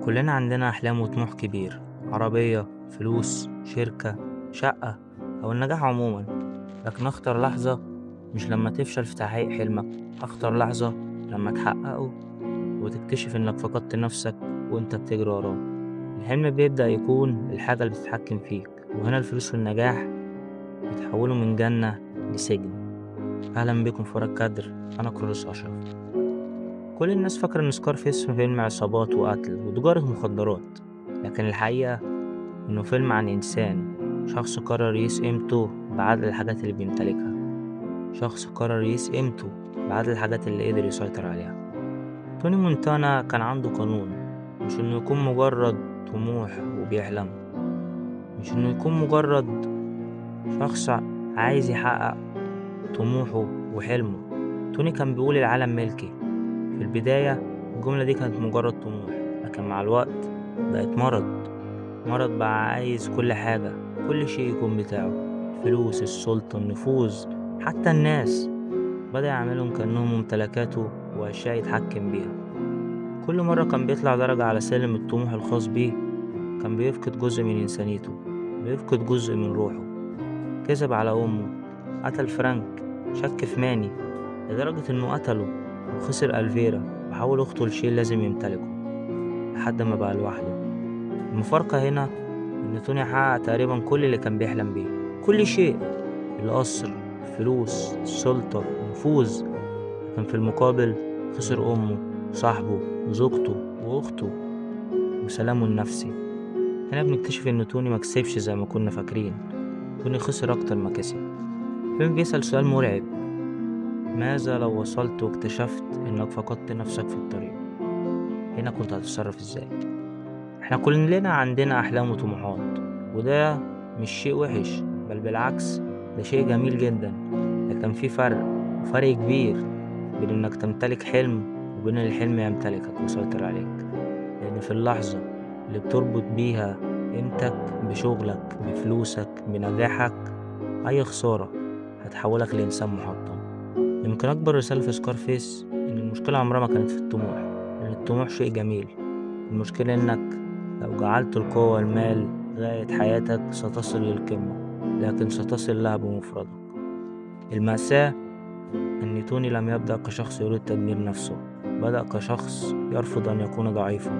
كلنا عندنا أحلام وطموح كبير، عربية، فلوس، شركة، شقة، أو النجاح عموما. لكن أخطر لحظة مش لما تفشل في تحقيق حلمك، أخطر لحظة لما تحققه وتكتشف إنك فقدت نفسك وإنت بتجري وراه. الحلم بيبدأ يكون الحاجة اللي بتتحكم فيك، وهنا الفلوس والنجاح بيتحولوا من جنة لسجن. أهلا بكم في ورا الكادر. أنا كرولوس أشرف. كل الناس فاكرة إن سكارفيس فيلم عصابات وقتل وتجارة مخدرات، لكن الحقيقة إنه فيلم عن إنسان، شخص قرر يقيس قيمته بعدد الحاجات اللي بيمتلكها، شخص قرر يقيس قيمته بعدد الحاجات اللي قدر يسيطر عليها. توني مونتانا كان عنده قانون، مش إنه يكون مجرد طموح وبيحلم، مش إنه يكون مجرد شخص عايز يحقق طموحه وحلمه. توني كان بيقول العالم ملكي. في البداية الجملة دي كانت مجرد طموح، لكن مع الوقت بقت مرض بقى عايز كل حاجة، كل شيء يكون بتاعه، الفلوس، السلطة، النفوذ، حتى الناس. بدأ يعملهم كأنهم ممتلكاته وأشياء يتحكم بيها. كل مرة كان بيطلع درجة على سلم الطموح الخاص بيه كان بيفقد جزء من إنسانيته، بيفقد جزء من روحه. كذب على أمه، قتل فرانك، شك في ماني، لدرجة إنه قتله وخسر ألفيرا وحول أخته لشيء لازم يمتلكه لحد ما بقى لوحده. المفارقة هنا إن توني حقق تقريبا كل اللي كان بيحلم بيه، كل شيء، القصر، الفلوس، السلطة، النفوذ، لكن في المقابل خسر أمه وصاحبه وزوجته وأخته وسلامه النفسي. هنا بنكتشف إن توني مكسبش زي ما كنا فاكرين، توني خسر أكتر ما كسب. الفيلم بيسأل سؤال مرعب: ماذا لو وصلت واكتشفت إنك فقدت نفسك في الطريق؟ هنا كنت هتتصرف إزاي؟ احنا كلنا عندنا أحلام وطموحات، وده مش شيء وحش، بل بالعكس ده شيء جميل جدا. لكن في فرق، وفرق كبير، بين إنك تمتلك حلم وبين إن الحلم يمتلكك ويسيطر عليك. لأن في اللحظة اللي بتربط بيها قيمتك بشغلك، بفلوسك، بنجاحك، أي خسارة هتحولك لإنسان محطم. يمكن أكبر رسالة في سكارفيس إن المشكلة عمرها ما كانت في الطموح، لأن الطموح شيء جميل. المشكلة إنك لو جعلت القوة والمال غاية حياتك ستصل للقمة، لكن ستصل لها بمفردك. المأساة أن توني لم يبدأ كشخص يريد تدمير نفسه، بدأ كشخص يرفض أن يكون ضعيفا،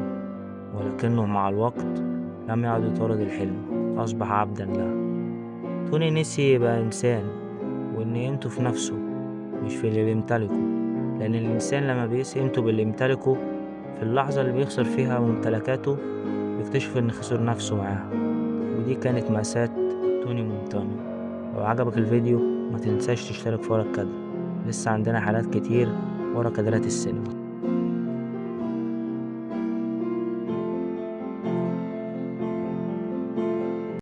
ولكنه مع الوقت لم يعد يطارد الحلم، أصبح عبدا له. توني نسي يبقى إنسان، وإن قيمته في نفسه مش في اللي بيمتلكه. لأن الإنسان لما بيقيس قيمته باللي يمتلكه، في اللحظة اللي بيخسر فيها ممتلكاته بيكتشف إن خسر نفسه معاها. ودي كانت مأساة توني مونتانا. لو عجبك الفيديو ما تنساش تشترك في ورا الكادر، لسه عندنا حالات كتير ورا كادرات السينما.